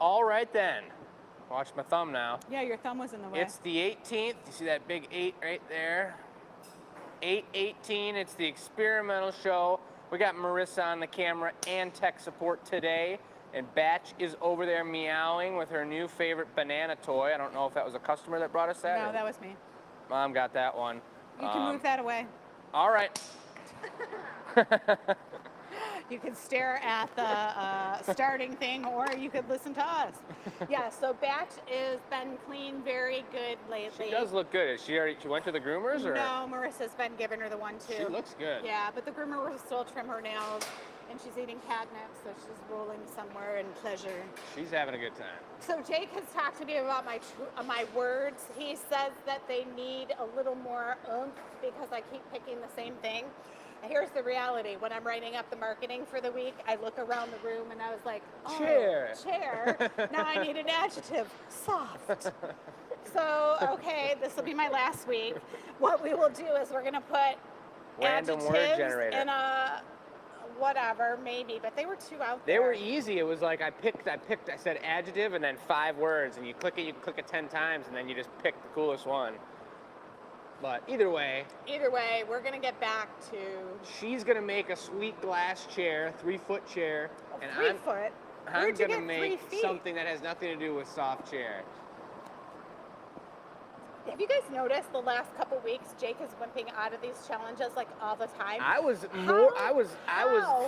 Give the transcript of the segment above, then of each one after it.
All right then. Watch my thumb now. Yeah, your thumb was in the way. It's the 18th. You see that big 8 right there? 8/18. It's the experimental show. We got Marissa on the camera and tech support today. And Batch is over there meowing with her new favorite banana toy. I don't know if that was a customer that brought us that. No, that was me. Mom got that one. You can move that away. All right. You could stare at the starting thing, or you could listen to us. Yeah, so Batch has been clean, very good lately. She does look good. She went to the groomers, or? No, Marissa's been giving her the one too. She looks good. Yeah, but the groomer will still trim her nails, and she's eating catnip, so she's rolling somewhere in pleasure. She's having a good time. So Jake has talked to me about my words. He says that they need a little more oomph because I keep picking the same thing. Here's the reality. When I'm writing up the marketing for the week, I look around the room and I was like, oh, chair. Now I need an adjective, soft. So, okay, this will be my last week. What we will do is we're going to put Random word generator in a whatever, maybe, but they were too out there. They were easy. It was like I said adjective and then 5 words, and you click it 10 times, and then you just pick the coolest one. But either way, we're gonna get back to. She's gonna make a sweet glass chair, 3-foot chair, and 3 foot. I'm gonna make something that has nothing to do with soft chair. Have you guys noticed the last couple weeks Jake is wimping out of these challenges like all the time? I was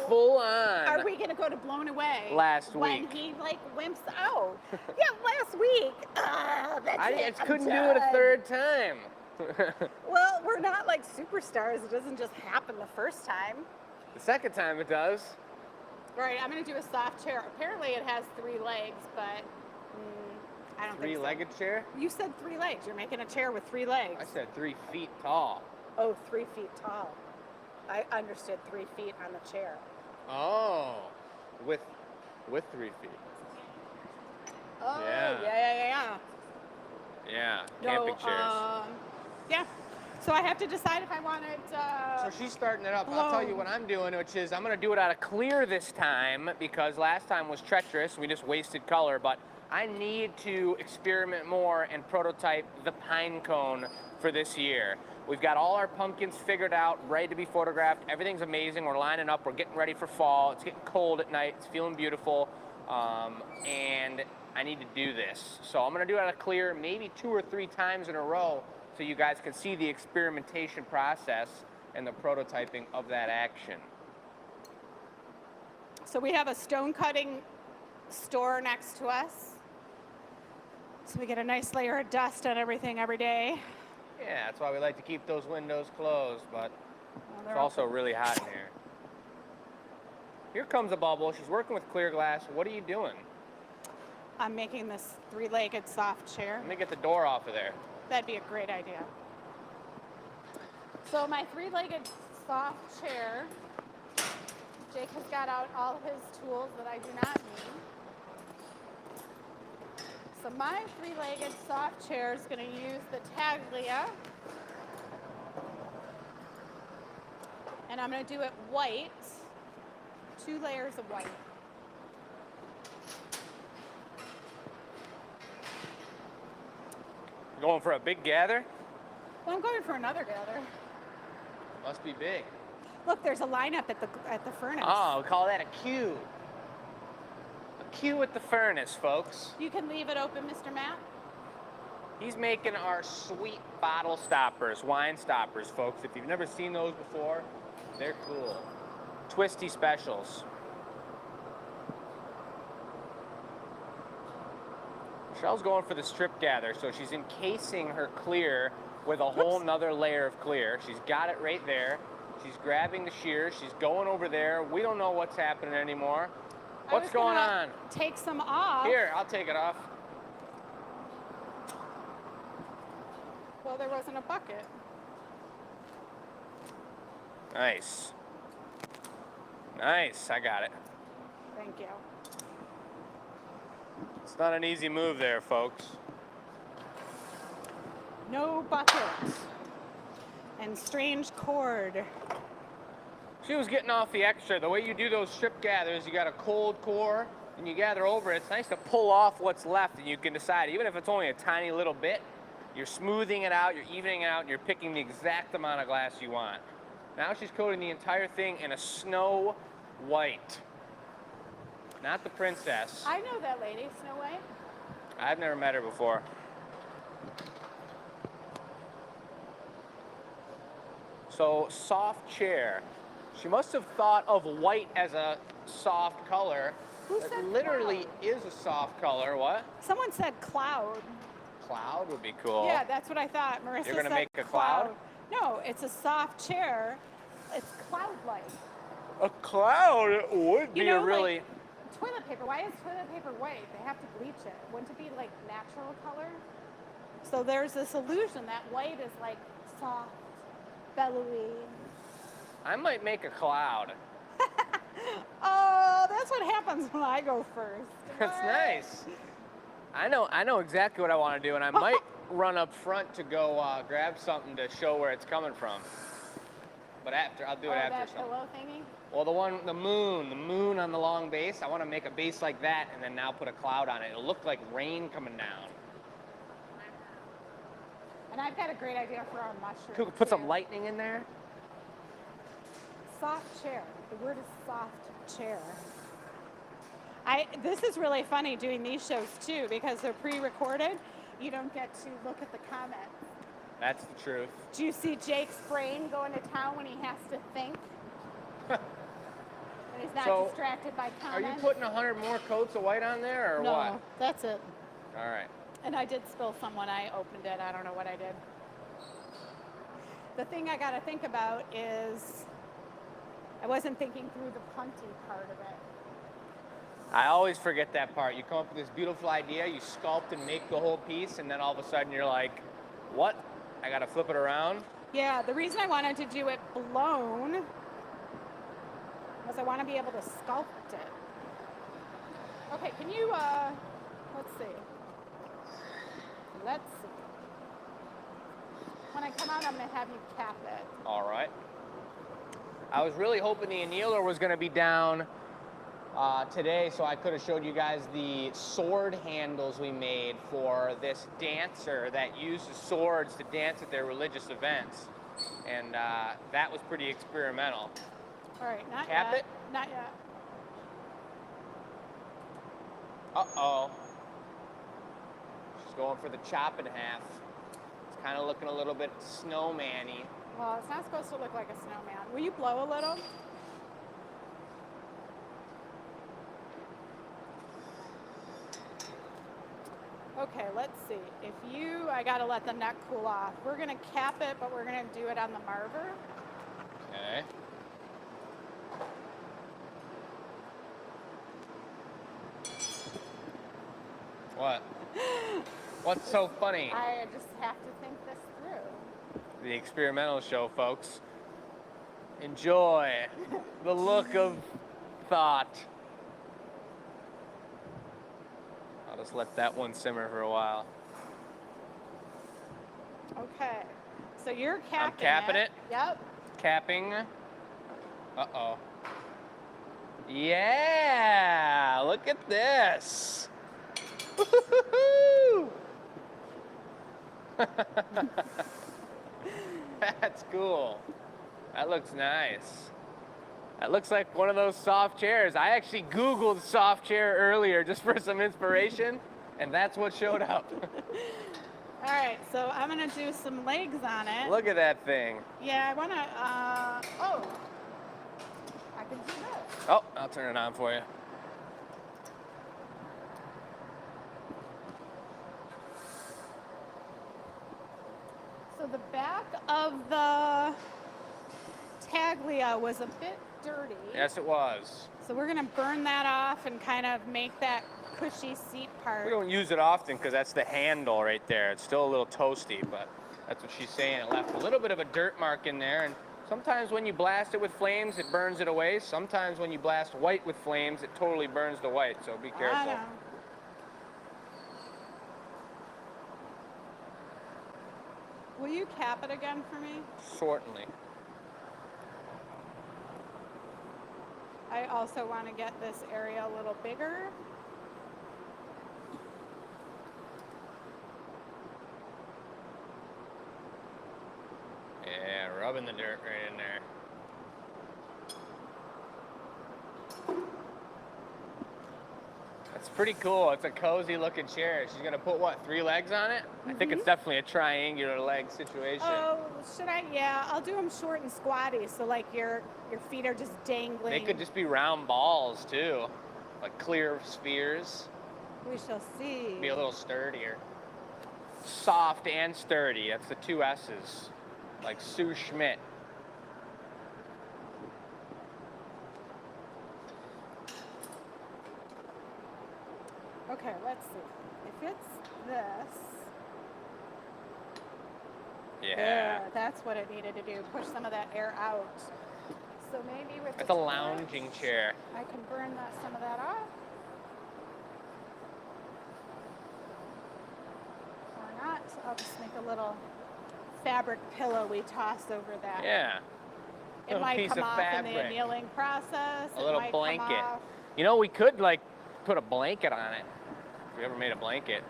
full on. Are we gonna go to blown away last when week? He like wimps out. Yeah, last week. I couldn't do it a third time. Well, we're not like superstars. It doesn't just happen the first time. The second time it does. All right, I'm going to do a soft chair. Apparently it has 3 legs, but I don't think so. 3-legged chair? You said 3 legs. You're making a chair with 3 legs. I said 3 feet tall. Oh, 3 feet tall. I understood 3 feet on the chair. Oh, with 3 feet. Oh, yeah. Yeah, camping chairs. Yeah. So I have to decide if I want it. So she's starting it up. blown. I'll tell you what I'm doing, which is I'm going to do it out of clear this time because last time was treacherous. We just wasted color, but I need to experiment more and prototype the pine cone for this year. We've got all our pumpkins figured out, ready to be photographed. Everything's amazing. We're lining up. We're getting ready for fall. It's getting cold at night. It's feeling beautiful. And I need to do this. So I'm going to do it out of clear maybe 2 or 3 times in a row so you guys can see the experimentation process and the prototyping of that action. So we have a stone cutting store next to us. So we get a nice layer of dust on everything every day. Yeah, that's why we like to keep those windows closed, but it's also really hot in here. Here comes a bubble. She's working with clear glass. What are you doing? I'm making this 3-legged soft chair. Let me get the door off of there. That'd be a great idea. So my 3-legged soft chair, Jake has got out all his tools that I do not need. So my 3-legged soft chair is going to use the Taglia. And I'm going to do it white, 2 layers of white. Going for a big gather? Well, I'm going for another gather. Must be big. Look, there's a lineup at the furnace. Oh, we call that a queue. A queue at the furnace, folks. You can leave it open, Mr. Matt. He's making our sweet bottle stoppers, wine stoppers, folks. If you've never seen those before, they're cool. Twisty specials. Michelle's going for the strip gather, so she's encasing her clear with a whole nother layer of clear. She's got it right there. She's grabbing the shears. She's going over there. We don't know what's happening anymore. What's going on? Take some off. Here, I'll take it off. Well, there wasn't a bucket. Nice. Nice, I got it. Thank you. It's not an easy move there, folks. No bucket. And strange cord. She was getting off the extra. The way you do those strip gathers, you got a cold core, when you gather over it, it's nice to pull off what's left, and you can decide, even if it's only a tiny little bit, you're smoothing it out, you're evening it out, and you're picking the exact amount of glass you want. Now she's coating the entire thing in a snow white. Not the princess. I know that lady, Snow White. I've never met her before. So, soft chair. She must have thought of white as a soft color. Who It said literally cloud? is a soft color. What? Someone said cloud. Cloud would be cool. Yeah, that's what I thought. Marissa You're gonna said make a cloud? No, it's a soft chair. It's cloud-like. A cloud would be You know, a really. like toilet paper. Why is toilet paper white? They have to bleach it. Wouldn't it be like natural color? So there's this illusion that white is like soft, bellowy. I might make a cloud. Oh, that's what happens when I go first. That's What? nice. I know exactly what I want to do, and I might run up front to go grab something to show where it's coming from. But I'll do it after that something. pillow thingy? Well, the moon on the long base. I want to make a base like that, and then now put a cloud on it. It'll look like rain coming down. And I've got a great idea for our mushroom. Could we put some too. lightning in there? Soft chair. The word is soft chair. This is really funny doing these shows too because they're pre-recorded. You don't get to look at the comments. That's the truth. Do you see Jake's brain going to town when he has to think? When he's not So, distracted by Are you comments? putting 100 more coats of white on there, or No, what? that's it. All right. And I did spill some when I opened it. I don't know what I did. The thing I got to think about is I wasn't thinking through the punty part of it. I always forget that part. You come up with this beautiful idea, you sculpt and make the whole piece, and then all of a sudden you're like, what? I gotta flip it around? Yeah, the reason I wanted to do it blown was I want to be able to sculpt it. Okay, can you, let's see. Let's see. When I come out, I'm going to have you cap it. All right. I was really hoping the annealer was gonna be down today, so I could have showed you guys the sword handles we made for this dancer that uses swords to dance at their religious events. And that was pretty experimental. All right, not Cap yet. it? Not yet. Uh-oh. She's going for the chop in half. It's kind of looking a little bit snowman-y. Well, it's not supposed to look like a snowman. Will you blow a little? Okay, let's see. I gotta let the neck cool off. We're gonna cap it, but we're gonna do it on the marver. Okay. What? What's so funny? I just have to think this through. The experimental show, folks. Enjoy the look of thought. I'll just let that one simmer for a while. Okay, so you're capping capping it? Yep. Capping. Uh-oh. Yeah! Look at this! Woo-hoo-hoo-hoo! That's cool. That looks nice. That looks like one of those soft chairs. I actually Googled soft chair earlier just for some inspiration, and that's what showed up. All right, so I'm gonna do some legs on it. Look at that thing. Yeah, I wanna, oh, I can do this. Oh, I'll turn it on for you. So the back of the Taglia was a bit dirty. Yes, it was. So we're gonna burn that off and kind of make that cushy seat part. We don't use it often because that's the handle right there. It's still a little toasty, but that's what she's saying. It left a little bit of a dirt mark in there, and sometimes when you blast it with flames, it burns it away. Sometimes when you blast white with flames, it totally burns the white, so be I careful. know. Will you cap it again for me? Certainly. I also want to get this area a little bigger. rubbing the dirt right in there. It's pretty cool. It's a cozy looking chair. She's gonna put what, 3 legs on it? I think it's definitely a triangular leg situation. Oh, should I? Yeah, I'll do them short and squatty, so like your feet are just dangling. They could just be round balls too, like clear spheres. We shall see. Be a little sturdier. Soft and sturdy. That's the 2 S's. Like Sue Schmidt. Okay, let's see. If it's this. Yeah. There, that's what it needed to do. Push some of that air out. So maybe with It's the a lounging torch, chair. I can burn some of that off. Or not. I'll just make a little fabric pillow we toss over that. Yeah. It Little might piece come of off in the fabric. annealing process. A It little might come blanket. off. You know, we could like put a blanket on it. If we ever made a blanket.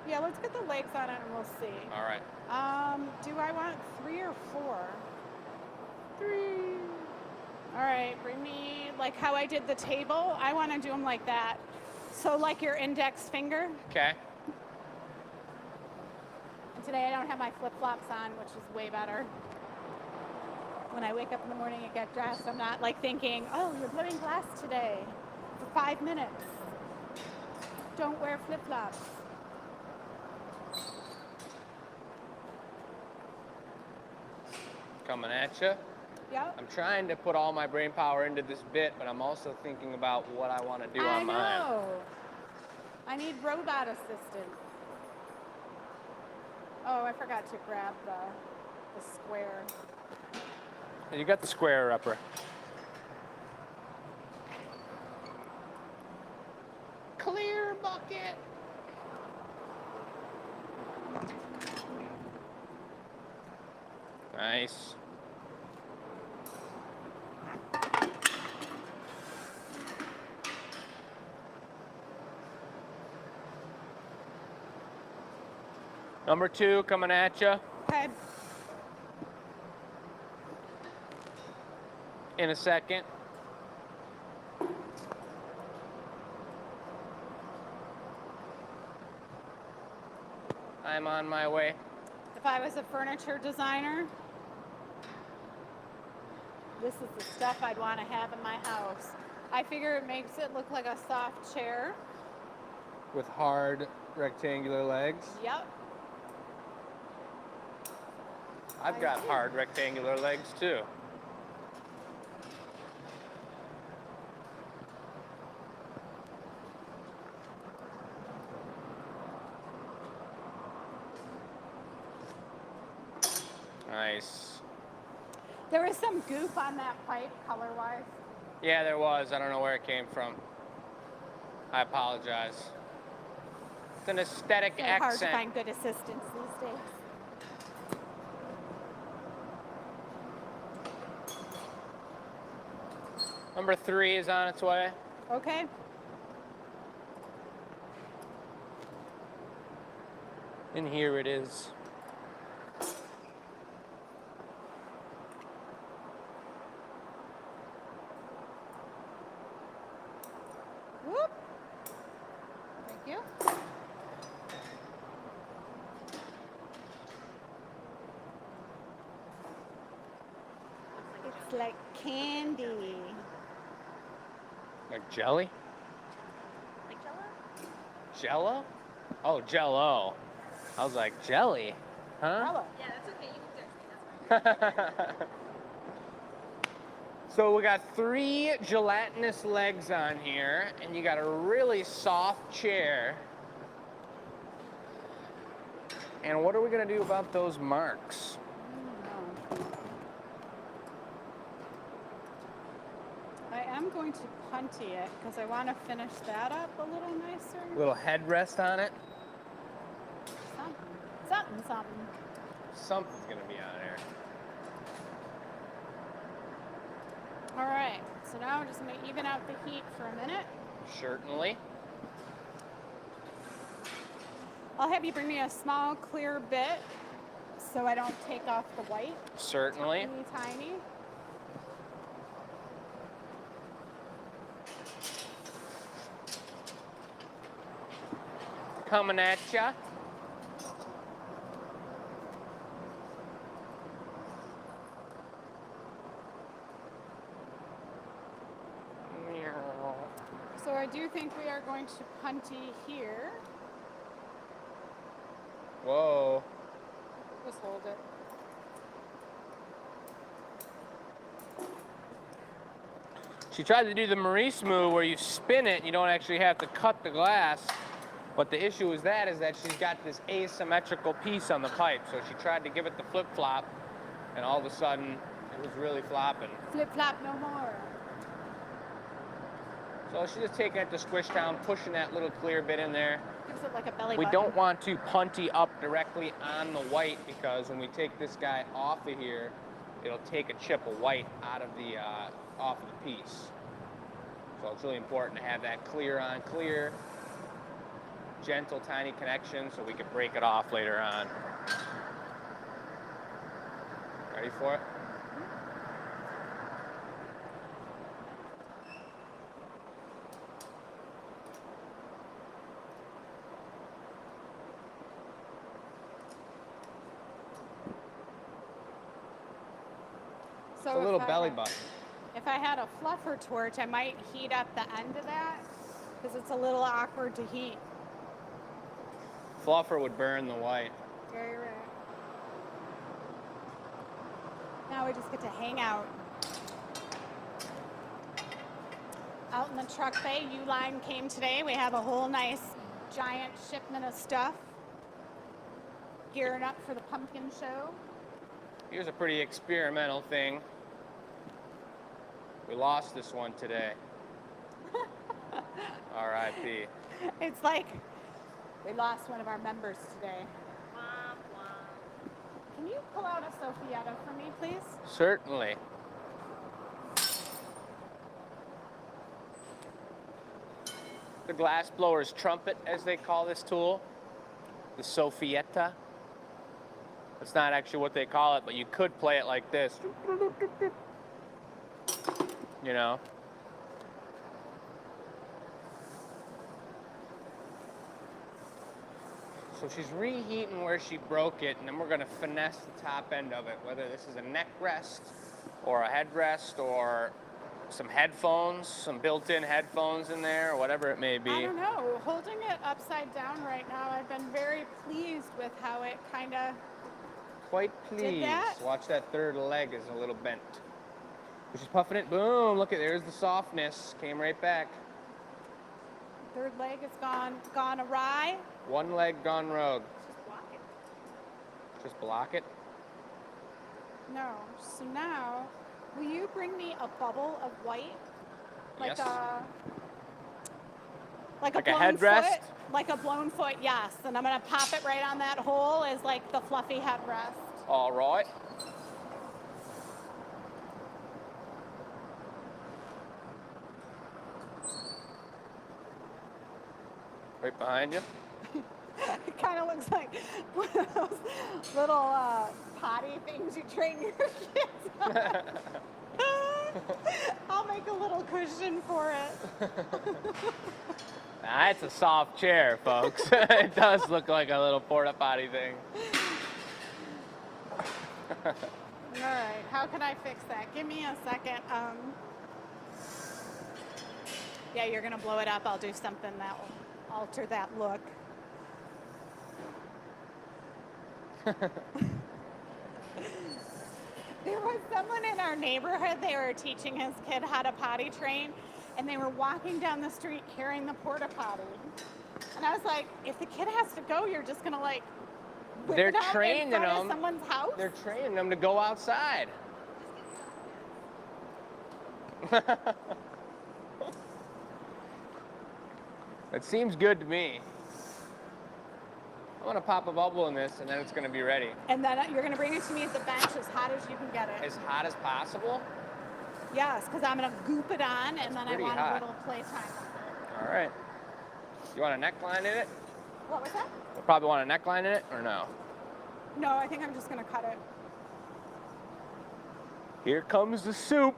Yeah, let's get the legs on it and we'll see. All right. Do I want 3 or 4? 3. All right, bring me, like how I did the table, I want to do them like that. So like your index finger. Okay. And today I don't have my flip-flops on, which is way better. When I wake up in the morning and get dressed, I'm not like thinking, oh, you're blowing glass today for 5 minutes. Don't wear flip-flops. Coming at you. Yep. I'm trying to put all my brain power into this bit, but I'm also thinking about what I want to do I on mine. know. I need robot assistance. Oh, I forgot to grab the square. You got the square upper. Clear bucket. Nice. Number 2 coming at you Okay. in a second. I'm on my way. If I was a furniture designer, this is the stuff I'd want to have in my house. I figure it makes it look like a soft chair. With hard rectangular legs. Yep. I've got hard rectangular legs too. Nice. There was some goop on that pipe color-wise. Yeah, there was. I don't know where it came from. I apologize. It's an aesthetic So hard to accent. find good assistants these days. Number 3 is on its way. Okay. And here it is. Whoop. Thank you. It's like candy. Like jelly? Like Jello? Jello? Oh, Jello. I was like, jelly? Huh? Jello. Yeah, that's okay. You can text me. That's fine. So we got 3 gelatinous legs on here, and you got a really soft chair. And what are we gonna do about those marks? I am going to punty it because I want to finish that up a little nicer. Little headrest on it. Something. Something's gonna be on there. All right, so now we're just going to even out the heat for a minute. Certainly. I'll have you bring me a small clear bit so I don't take off the white. Certainly. Tiny. Coming at ya. So I do think we are going to punty here. Whoa. Just hold it. She tried to do the Maurice move where you spin it, you don't actually have to cut the glass. But the issue is that she's got this asymmetrical piece on the pipe. So she tried to give it the flip-flop, and all of a sudden, it was really flopping. Flip-flop no more. So she's just taking it to squish down, pushing that little clear bit in there. Gives it like a belly We button. don't want to punty up directly on the white because when we take this guy off of here, it'll take a chip of white out of the off of the piece. So it's really important to have that clear on clear, gentle, tiny connection so we can break it off later on. Ready for it? So It's a little if belly button. If I had a fluffer torch, I might heat up the end of that because it's a little awkward to heat. Fluffer would burn the white. Very right. Now we just get to hang out. Out in the truck bay, Uline came today. We have a whole nice giant shipment of stuff. Gearing up for the pumpkin show. Here's a pretty experimental thing. We lost this one today. R.I.P. It's like we lost one of our members today. Can you pull out a Sophietta for me, please? Certainly. The glass blower's trumpet, as they call this tool. The Sophietta. That's not actually what they call it, but you could play it like this. You know? So she's reheating where she broke it, and then we're going to finesse the top end of it, whether this is a neck rest or a headrest or some headphones, some built-in headphones in there, or whatever it may be. I don't know. Holding it upside down right now, I've been very pleased with how it kind of... Quite pleased. that? Watch that third leg is a little bent. She's puffing it. Boom. Look at there's the softness. Came right back. Third leg is gone awry. One leg gone rogue. Just block it. Just block it. No. So now, will you bring me a bubble of white? Like Yes. like Like a a blown headrest? foot? Like a blown foot, yes. And I'm going to pop it right on that hole as like the fluffy headrest. All right. Right behind you. It kind of looks like one of those little potty things you train your kids on. I'll make a little cushion for it. That's a soft chair, folks. It does look like a little porta potty thing. All right, how can I fix that? Give me a second. Yeah, you're gonna blow it up. I'll do something that will alter that look. There was someone in our neighborhood, they were teaching his kid how to potty train, and they were walking down the street carrying the porta potty. And I was like, if the kid has to go, you're just gonna like whip They're it out training in front of them. someone's house? They're training them to go outside. It seems good to me. I'm gonna pop a bubble in this and then it's gonna be ready. And then you're gonna bring it to me at the bench as hot as you can get it. As hot as possible? Yes, because I'm gonna goop it on, and then I pretty want hot. a little playtime. All right. You want a neckline in it? What was that? We'll probably want a neckline in it or no? No, I think I'm just gonna cut it. Here comes the soup.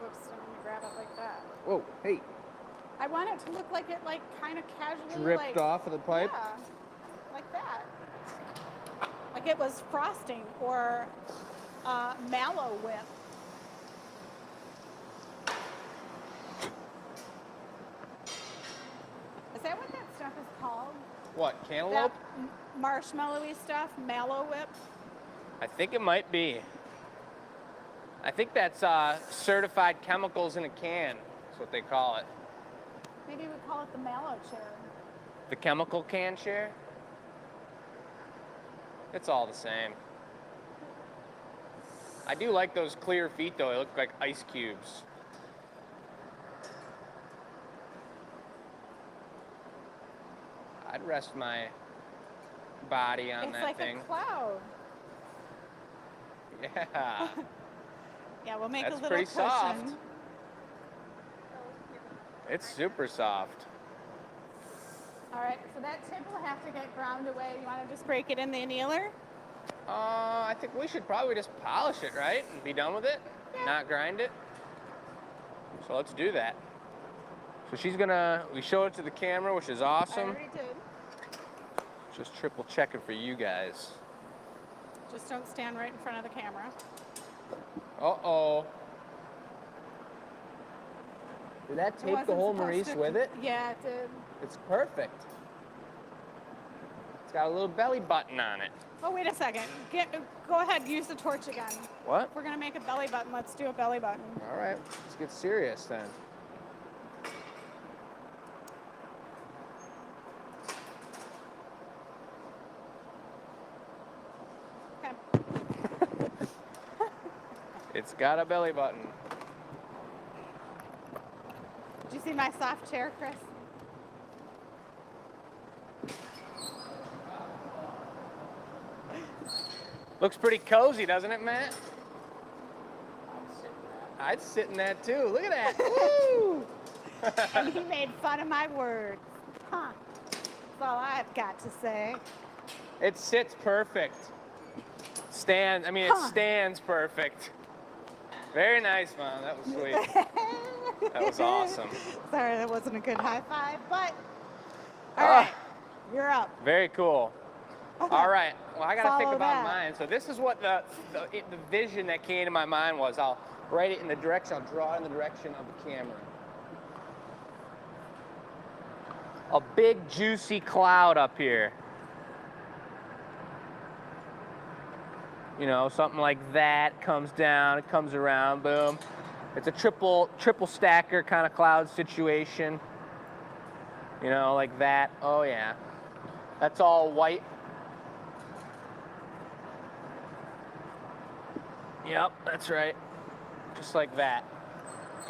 Whoops, I'm gonna grab it like that. Whoa, hey, I want it to look like it, like, kind of casually, dripped like, off of the pipe. Yeah, like that. Like it was frosting or mallow whip. Is that what that stuff is called? What, cantaloupe? That marshmallowy stuff, mallow whip. I think it might be. I think that's certified chemicals in a can. That's what they call it. Maybe we call it the mallow cherry. The chemical can share? It's all the same. I do like those clear feet though. They look like ice cubes. I'd rest my body on It's that like thing. a cloud. Yeah. Yeah, we'll make That's a little pretty cushion. soft. It's super soft. All right, so that tip will have to get ground away. You want to just break it in the annealer? I think we should probably just polish it, right? And be done with it? Yeah. Not grind it? So let's do that. So we show it to the camera, which is I awesome. already did. Just triple checking for you guys. Just don't stand right in front of the camera. Uh-oh. Did that It tape the wasn't whole supposed Maurice to- with it? Yeah, it did. It's perfect. It's got a little belly button on it. Oh, wait a second. Go ahead, use the torch again. What? If we're gonna make a belly button, let's do a belly button. All right, let's get serious then. Okay. It's got a belly button. Did you see my soft chair, Chris? Looks pretty cozy, doesn't it, Matt? I'd sit in that too. Look at that. Woo! And he made fun of my words. Huh. That's all I've got to say. It sits perfect. It Huh. stands perfect. Very nice, Mom. That was sweet. That was awesome. Sorry, that wasn't a good high five, but all Ah. right, you're up. Very cool. All right. Well, I got to think Follow about that. mine. So this is what the vision that came to my mind was. I'll write it in the direction. I'll draw it in the direction of the camera. A big juicy cloud up here. You know, something like that comes down, it comes around, boom. It's a triple stacker kind of cloud situation. You know, like that. Oh yeah. That's all white. Yep, that's right. Just like that.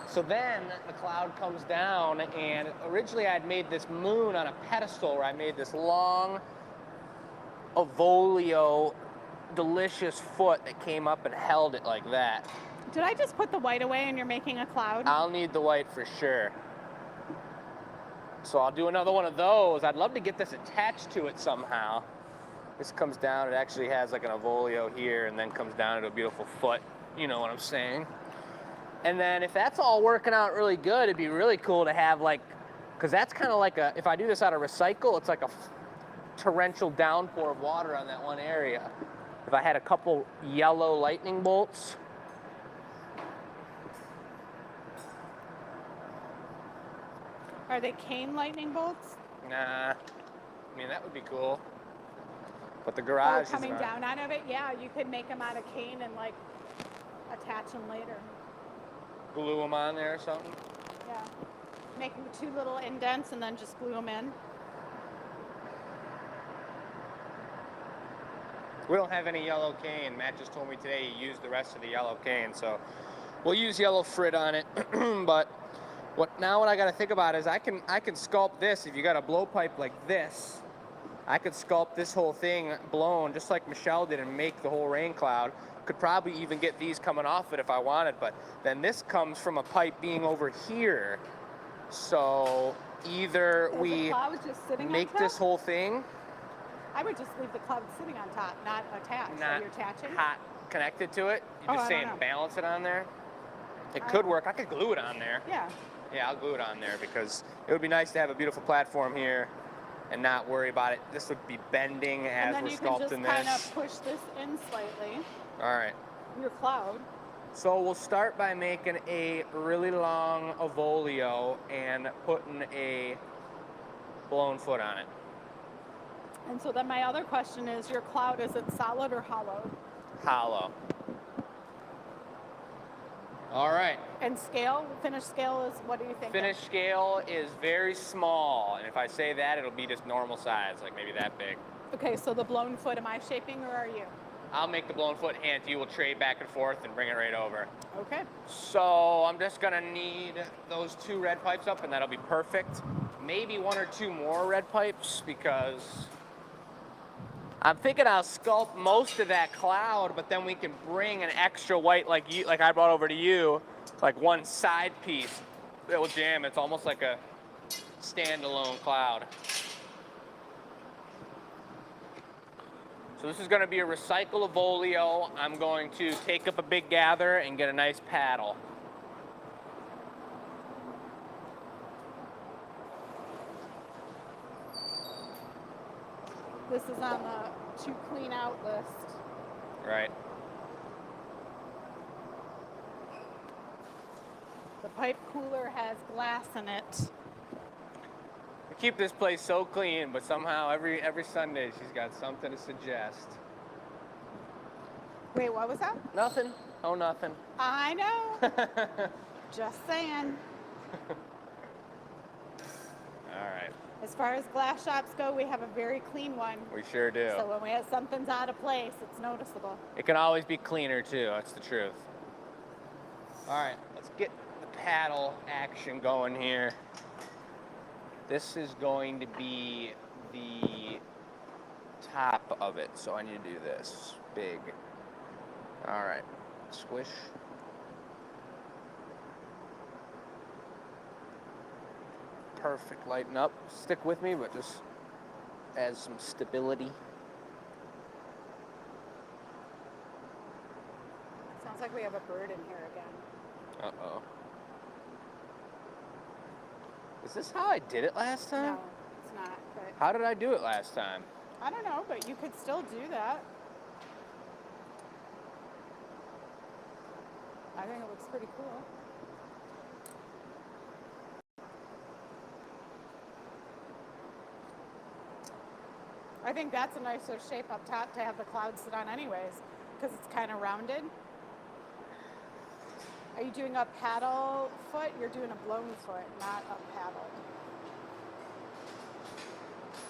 So then the cloud comes down, and originally I'd made this moon on a pedestal where I made this long Avolio delicious foot that came up and held it like that. Did I just put the white away and you're making a cloud? I'll need the white for sure. So I'll do another one of those. I'd love to get this attached to it somehow. This comes down, it actually has like an Avolio here and then comes down to a beautiful foot. You know what I'm saying? And then if that's all working out really good, it'd be really cool to have like, because that's kind of like if I do this out of recycle, it's like a torrential downpour of water on that one area. If I had a couple yellow lightning bolts. Are they cane lightning bolts? Nah, I mean, that would be cool. But the garage is coming not. down out of it? Yeah, you could make them out of cane and like attach them later. Glue them on there or something. Yeah. Make them 2 little indents and then just glue them in. We don't have any yellow cane. Matt just told me today he used the rest of the yellow cane, so we'll use yellow frit on it. But what I got to think about is I can sculpt this. If you got a blowpipe like this, I could sculpt this whole thing blown just like Michelle did and make the whole rain cloud. Could probably even get these coming off it if I wanted, but then this comes from a pipe being over here. So either Is the we cloud just sitting on make top? this whole thing I would just leave the cloud sitting on top, not attached. So not you're attaching? hot connected to it. Oh, You're just I don't saying know. balance it on there. It I could don't- work. I could glue it on there. Yeah. Yeah, I'll glue it on there because it would be nice to have a beautiful platform here and not worry about it. This would be bending as And then we're you can just sculpting kind this. of push this in slightly. All right. Your cloud. So we'll start by making a really long Avolio and putting a blown foot on it. And so then my other question is, your cloud, is it solid or hollow? Hollow. All right. And scale, finished scale is, what do you think? Finished scale is very small, and if I say that, it'll be just normal size, like maybe that big. Okay, so the blown foot, am I shaping or are you? I'll make the blown foot, hand to you. We'll trade back and forth and bring it right over. Okay. So I'm just gonna need those 2 red pipes up, and that'll be perfect. Maybe 1 or 2 more red pipes because I'm thinking I'll sculpt most of that cloud, but then we can bring an extra white like I brought over to you, like one side piece. It will jam. It's almost like a standalone cloud. So this is going to be a recycle Avolio. I'm going to take up a big gather and get a nice paddle. This is on the to clean out list. Right. The pipe cooler has glass in it. We keep this place so clean, but somehow every Sunday she's got something to suggest. Wait, what was that? Nothing. Oh, nothing. I know. Just saying. All right. As far as glass shops go, we have a very clean one. We sure do. So when we have something's out of place, it's noticeable. It can always be cleaner too. That's the truth. All right, let's get the paddle action going here. This is going to be the top of it, so I need to do this big. All right, squish. Perfect, lighten up. Stick with me, but just add some stability. Sounds like we have a bird in here again. Uh-oh. Is this how I did it last time? No, it's not. But How did I do it last time? I don't know, but you could still do that. I think it looks pretty cool. I think that's a nicer shape up top to have the cloud sit on anyways, because it's kind of rounded. Are you doing a paddle foot? You're doing a blown foot, not a paddle.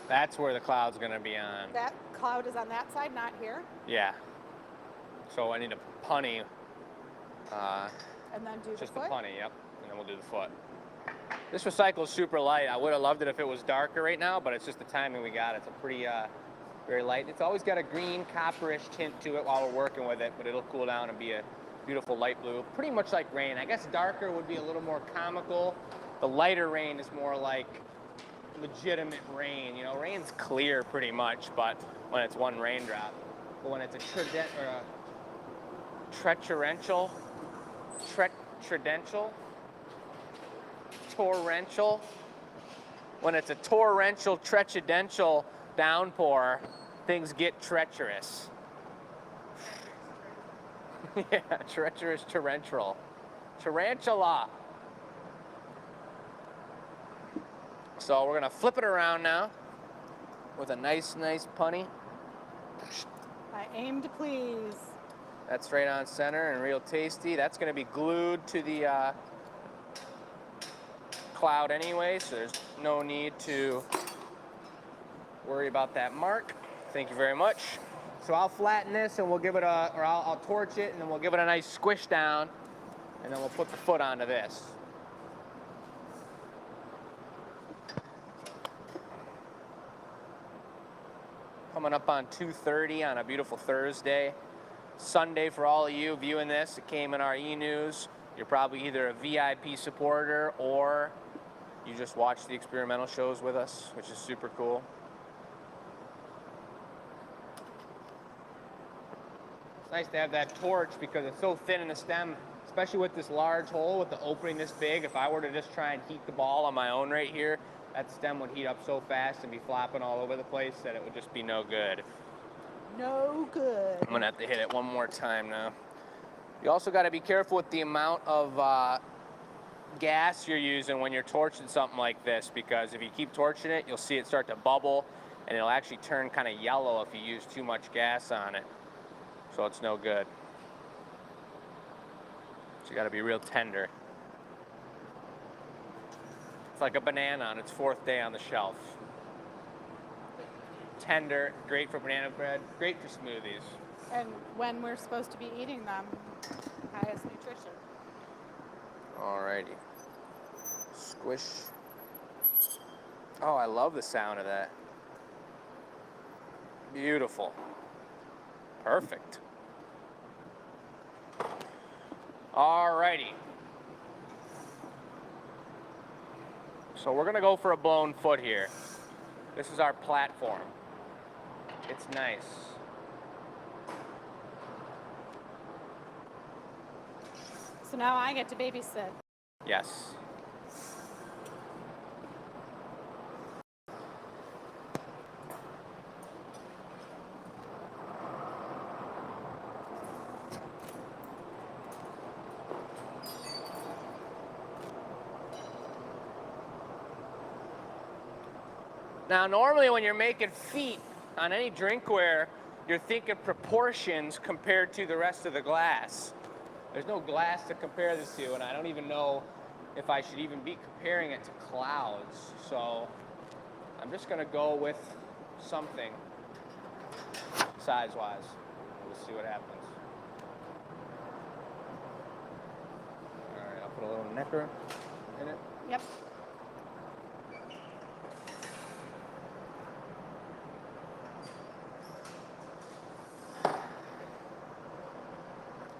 That's where the cloud's gonna be on. That cloud is on that side, not here. Yeah. So I need a punny. And then do Just the the foot. punny, yep. And then we'll do the foot. This recycle is super light. I would have loved it if it was darker right now, but it's just the timing we got. It's a pretty, very light. It's always got a green, copperish tint to it while we're working with it, but it'll cool down and be a beautiful light blue. Pretty much like rain. I guess darker would be a little more comical. The lighter rain is more like legitimate rain. You know, rain's clear pretty much, but when it's one raindrop. But when it's a torrential, when it's a torrential, treacherential downpour, things get treacherous. Yeah, treacherous torrential. Tarantula. So we're gonna flip it around now with a nice punny. I aim to please. That's right on center and real tasty. That's gonna be glued to the cloud anyway, so there's no need to worry about that mark. Thank you very much. So I'll flatten this and we'll give it I'll torch it and then we'll give it a nice squish down and then we'll put the foot onto this. coming up on 2:30 on a beautiful Thursday. Sunday for all of you viewing this. It came in our e-news. You're probably either a VIP supporter or you just watch the experimental shows with us, which is super cool. It's nice to have that torch because it's so thin in the stem, especially with this large hole with the opening this big. If I were to just try and heat the ball on my own right here, that stem would heat up so fast and be flopping all over the place that it would just be no good. No good. I'm gonna have to hit it one more time now. You also got to be careful with the amount of gas you're using when you're torching something like this, because if you keep torching it, you'll see it start to bubble and it'll actually turn kind of yellow if you use too much gas on it. So it's no good. So you got to be real tender. It's like a banana on its 4th day on the shelf. Tender, great for banana bread, great for smoothies. And when we're supposed to be eating them, highest nutrition. Alrighty. Squish. Oh, I love the sound of that. Beautiful. Perfect. Alrighty. So we're gonna go for a blown foot here. This is our platform. It's nice. So now I get to babysit. Yes. Now, normally when you're making feet on any drinkware, you're thinking proportions compared to the rest of the glass. There's no glass to compare this to, and I don't even know if I should even be comparing it to clouds. So I'm just gonna go with something size-wise. We'll see what happens. All right, I'll put a little necker in it. Yep.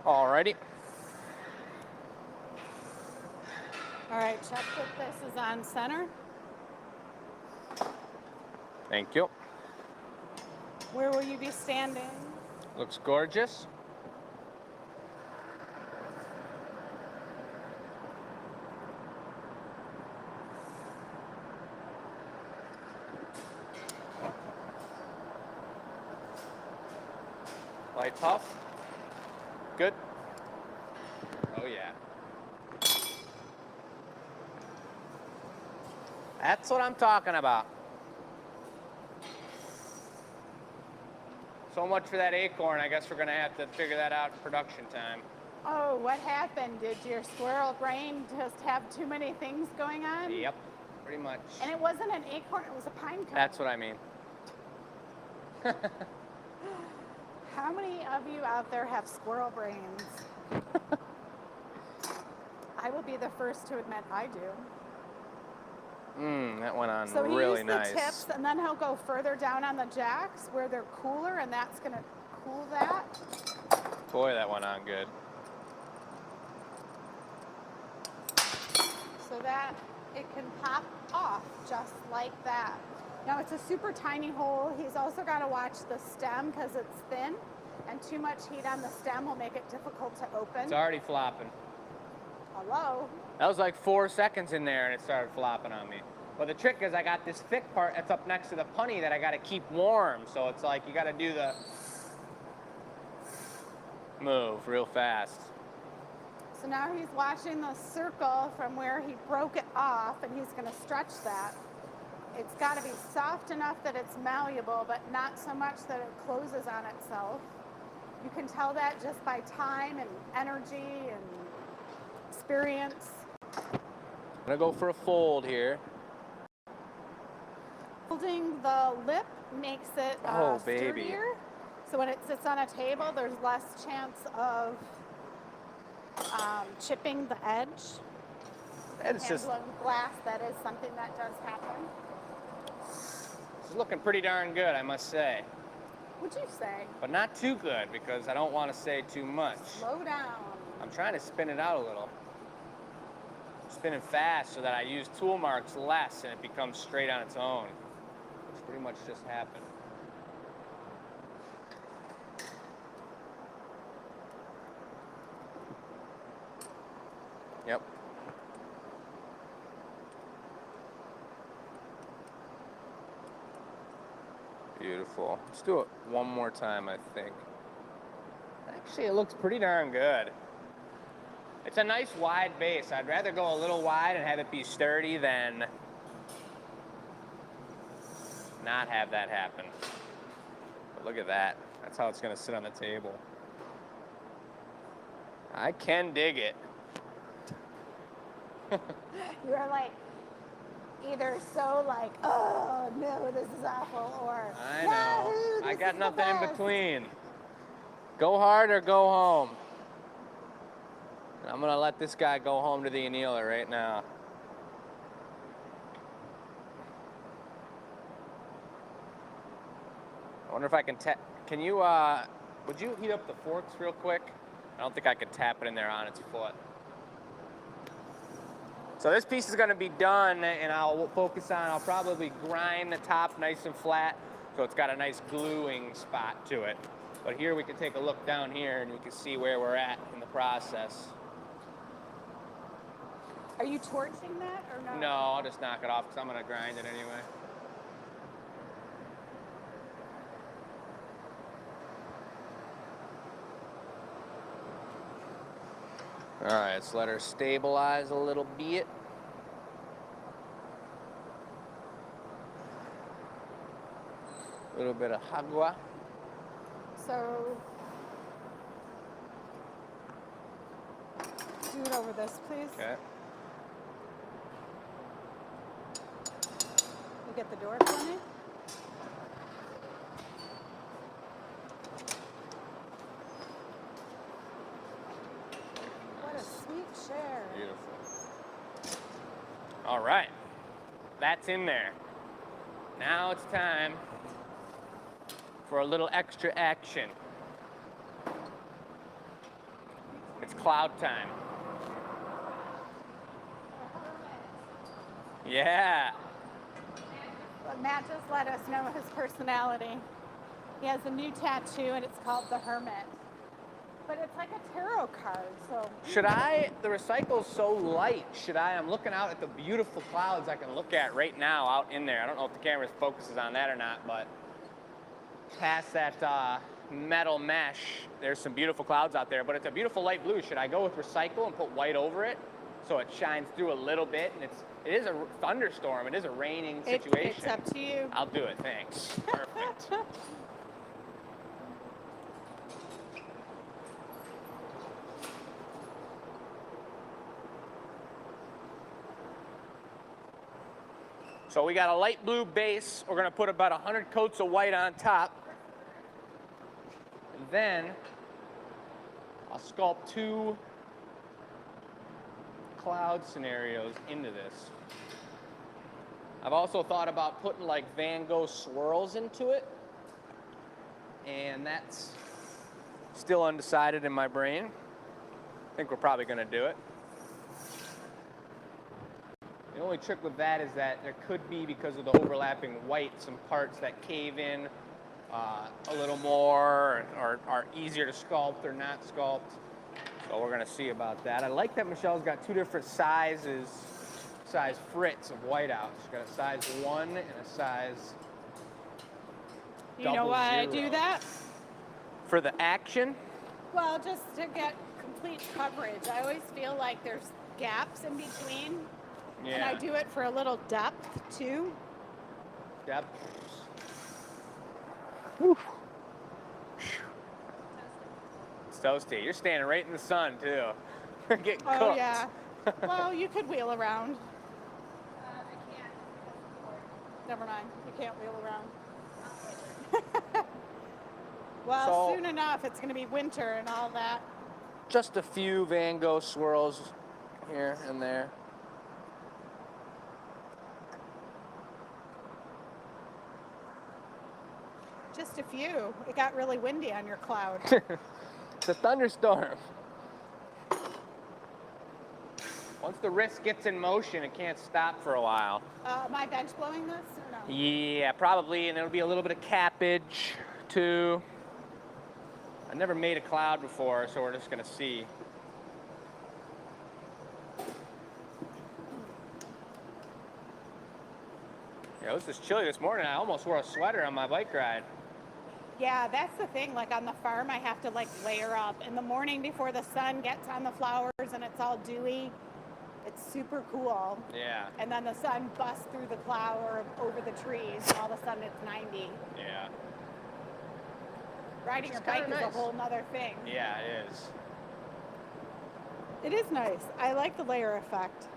Alrighty. All right, check that this is on center. Thank you. Where will you be standing? Looks gorgeous. Light puff. Good. Oh yeah. That's what I'm talking about. So much for that acorn. I guess we're gonna have to figure that out in production time. Oh, what happened? Did your squirrel brain just have too many things going on? Yep, pretty much. And it wasn't an acorn, it was a pine cone. That's what I mean. How many of you out there have squirrel brains? I will be the first to admit I do. That went on So really he nice. used the tips, and then he'll go further down on the jacks where they're cooler, and that's going to cool that. Boy, that went on good. So that it can pop off just like that. Now it's a super tiny hole. He's also got to watch the stem because it's thin, and too much heat on the stem will make it difficult to open. It's already flopping. Hello? That was like 4 seconds in there and it started flopping on me. But the trick is I got this thick part that's up next to the punny that I got to keep warm. So it's like you got to do the move real fast. So now he's watching the circle from where he broke it off, and he's going to stretch that. It's got to be soft enough that it's malleable, but not so much that it closes on itself. You can tell that just by time and energy and experience. I'm gonna go for a fold here. Folding the lip makes it Oh, baby. sturdier. So when it sits on a table, there's less chance of chipping the edge. It's just Handling glass, that is something that does happen. it's looking pretty darn good, I must say. Would you say? but not too good because I don't want to say too much. Slow down. I'm trying to spin it out a little. Spinning fast so that I use tool marks less and it becomes straight on its own. Which pretty much just happened. Yep. Beautiful. Let's do it one more time, I think. Actually, it looks pretty darn good. It's a nice wide base. I'd rather go a little wide and have it be sturdy than not have that happen. But look at that. That's how it's going to sit on the table. I can dig it. You're like either so like, oh no, this is awful, or I "Yahoo, know. I this got is the nothing in best." between. Go hard or go home. And I'm going to let this guy go home to the annealer right now. I wonder if I can tap. Can you, would you heat up the forks real quick? I don't think I could tap it in there on its foot. So this piece is going to be done, and I'll focus on, I'll probably grind the top nice and flat so it's got a nice gluing spot to it. But here we can take a look down here and you can see where we're at in the process. Are you torching that or no? No, I'll just knock it off because I'm going to grind it anyway. All right, let's let her stabilize a little bit. A little bit of agua. So do it over this, please. Okay. You get the door for me. What a sweet chair. Beautiful. All right, that's in there. Now it's time for a little extra action. It's cloud time. Yeah. But Matt just let us know his personality. He has a new tattoo and it's called the Hermit. But it's like a tarot card, so. Should I, the recycle's so light, I'm looking out at the beautiful clouds I can look at right now out in there. I don't know if the camera focuses on that or not, but past that metal mesh, there's some beautiful clouds out there, but it's a beautiful light blue. Should I go with recycle and put white over it so it shines through a little bit? And it is a thunderstorm, it is a raining situation. It's up to you. I'll do it, thanks. Perfect. So we got a light blue base. We're gonna put about 100 coats of white on top. And then I'll sculpt 2 cloud scenarios into this. I've also thought about putting like Van Gogh swirls into it. And that's still undecided in my brain. I think we're probably gonna do it. The only trick with that is that there could be, because of the overlapping white, some parts that cave in a little more or are easier to sculpt or not sculpt. So we're gonna see about that. I like that Michelle's got 2 different size frits of whiteout. She's got a size 1 and a size You know why I do 00. that? For the action? Well, just to get complete coverage. I always feel like there's gaps in between. Yeah. And I do it for a little depth too. Depth. It's toasty. You're standing right in the sun too. You're getting cooked. Oh yeah. Well, you could wheel around. I can't. Never mind. You can't wheel around. Well, So- soon enough, it's going to be winter and all that. Just a few Van Gogh swirls here and there. Just a Phew, it got really windy on your cloud. It's a thunderstorm. Once the wrist gets in motion, it can't stop for a while. Am I bench blowing this or no? Yeah, probably, and there'll be a little bit of cappage too. I never made a cloud before, so we're just gonna see. Yeah, this is chilly this morning. I almost wore a sweater on my bike ride. Yeah, that's the thing. Like on the farm, I have to like layer up. In the morning before the sun gets on the flowers and it's all dewy, it's super cool. Yeah. And then the sun busts through the cloud or over the trees, and all of a sudden it's 90. Yeah. Riding Which your is bike kinda is nice. a whole nother thing. Yeah, it is. It is nice. I like the layer effect.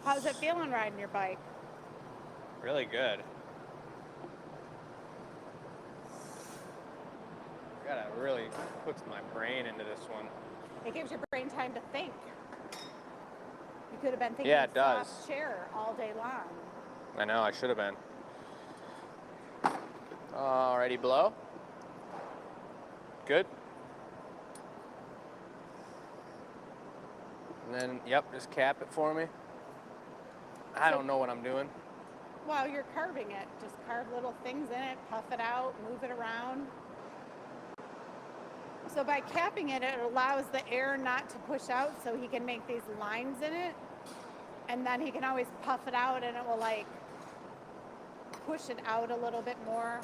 How's it feeling riding your bike? Really good. Gotta really put my brain into this one. It gives your brain time to think. You could have been thinking Yeah, it soft does. chair all day long. I know, I should have been. Alrighty, below. Good. And then, yep, just cap it for me. I don't know what I'm doing. Well, you're carving it. Just carve little things in it, puff it out, move it around. So by capping it, it allows the air not to push out, so he can make these lines in it. And then he can always puff it out and it will like push it out a little bit more.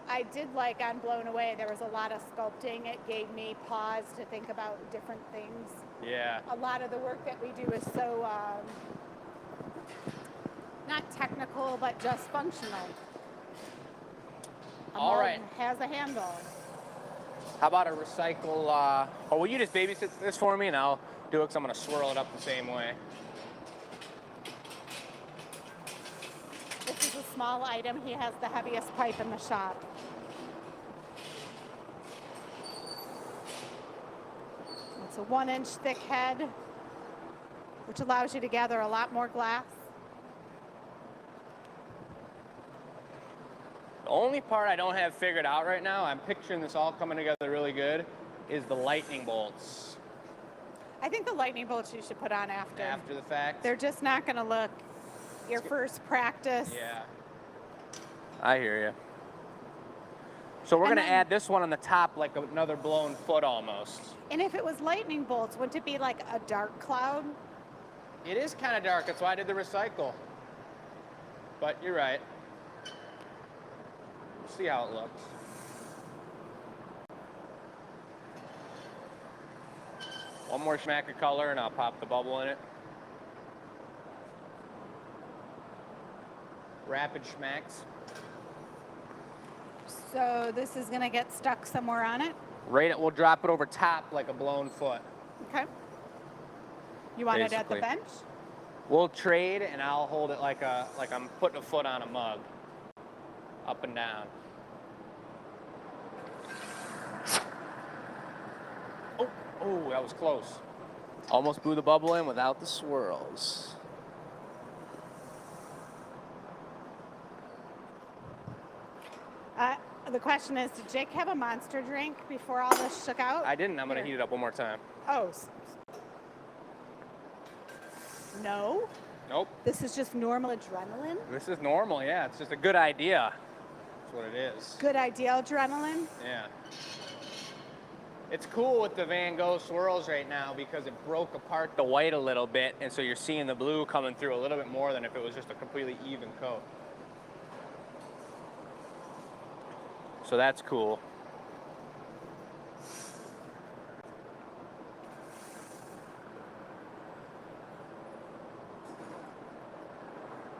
I did like on Blown Away, there was a lot of sculpting. It gave me pause to think about different things. Yeah. A lot of the work that we do is so not technical, but just functional. A All mug right. has a handle. How about a recycle, oh, will you just babysit this for me and I'll do it because I'm gonna swirl it up the same way. This is a small item. He has the heaviest pipe in the shop. It's a 1-inch thick head, which allows you to gather a lot more glass. The only part I don't have figured out right now, I'm picturing this all coming together really good, is the lightning bolts I think the lightning bolts you should put on after. after the fact. They're just not going to look your first practice. Yeah. I hear you. So we're And gonna then- add this one on the top like another blown foot almost. And if it was lightning bolts, wouldn't it be like a dark cloud? It is kind of dark, that's why I did the recycle. But you're right. We'll see how it looks. One more smack of color and I'll pop the bubble in it. Rapid schmacks. So this is going to get stuck somewhere on it. We'll drop it over top like a blown foot. Okay. You want it at the Basically. bench? We'll trade and I'll hold it like I'm putting a foot on a mug. Up and down. Oh, that was close. Almost blew the bubble in without the swirls. The question is, did Jake have a monster drink before all this shook out? I didn't. I'm going to Here. heat it up one more time. Oh. No? Nope. This is just normal adrenaline? This is normal, yeah. It's just a good idea. That's what it is. Good idea adrenaline? Yeah. It's cool with the Van Gogh swirls right now because it broke apart the white a little bit, and so you're seeing the blue coming through a little bit more than if it was just a completely even coat. So that's cool.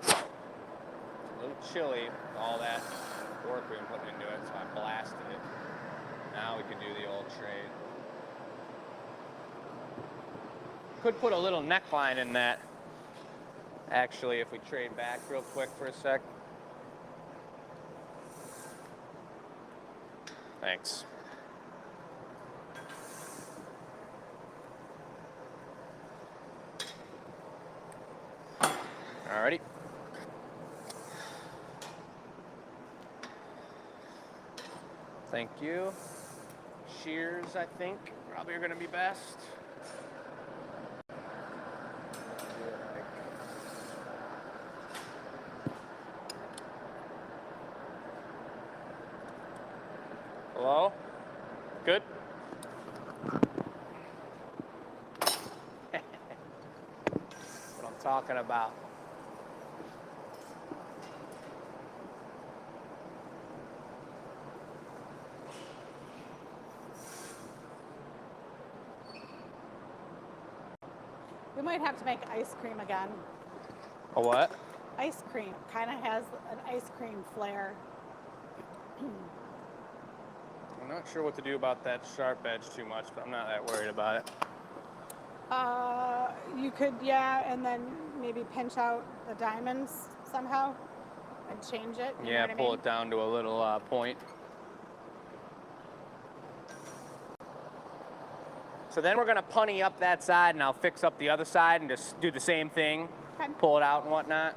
It's a little chilly, all that work we've been putting into it, so I blasted it. Now we can do the old trade. Could put a little neckline in that, actually, if we trade back real quick for a sec. Thanks. Alrighty. Thank you. Shears, I think, probably are going to be best. Hello? Good? What I'm talking about. We might have to make ice cream again. A what? Ice cream kind of has an ice cream flair. I'm not sure what to do about that sharp edge too much, but I'm not that worried about it. You could, yeah, and then maybe pinch out the diamonds somehow and change it. You know Yeah, what I pull mean? it down to a little point. So then we're gonna punny up that side and I'll fix up the other side and just do the same thing. Okay. Pull it out and whatnot.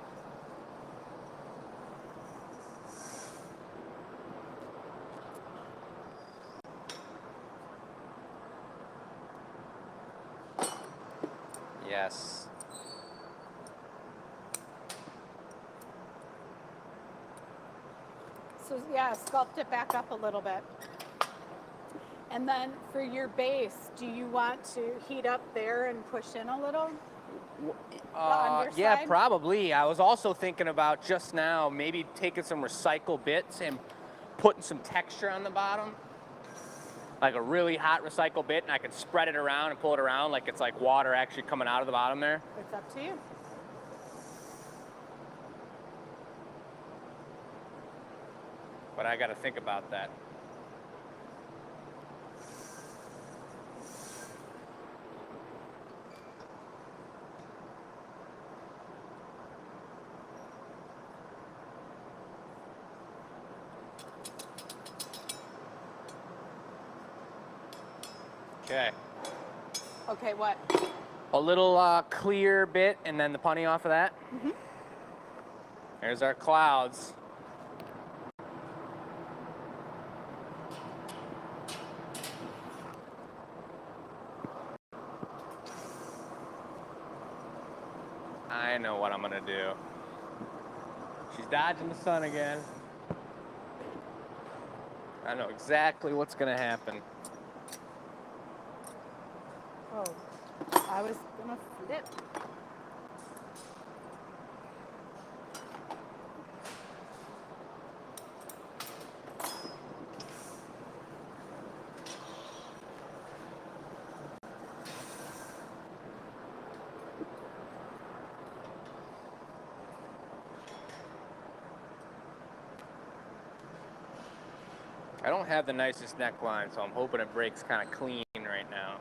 Yes. So yeah, sculpt it back up a little bit. And then for your base, do you want to heat up there and push in a little? Yeah, underside? probably. I was also thinking about just now maybe taking some recycle bits and putting some texture on the bottom. Like a really hot recycle bit, and I can spread it around and pull it around like it's like water actually coming out of the bottom there. It's up to you. But I got to think about that. Okay. Okay, what? A little clear bit and then the punny off of that. Mm-hmm. There's our clouds. I know what I'm gonna do. She's dodging the sun again. I know exactly what's gonna happen. Oh, I was gonna flip. I don't have the nicest neckline, so I'm hoping it breaks kind of clean right now.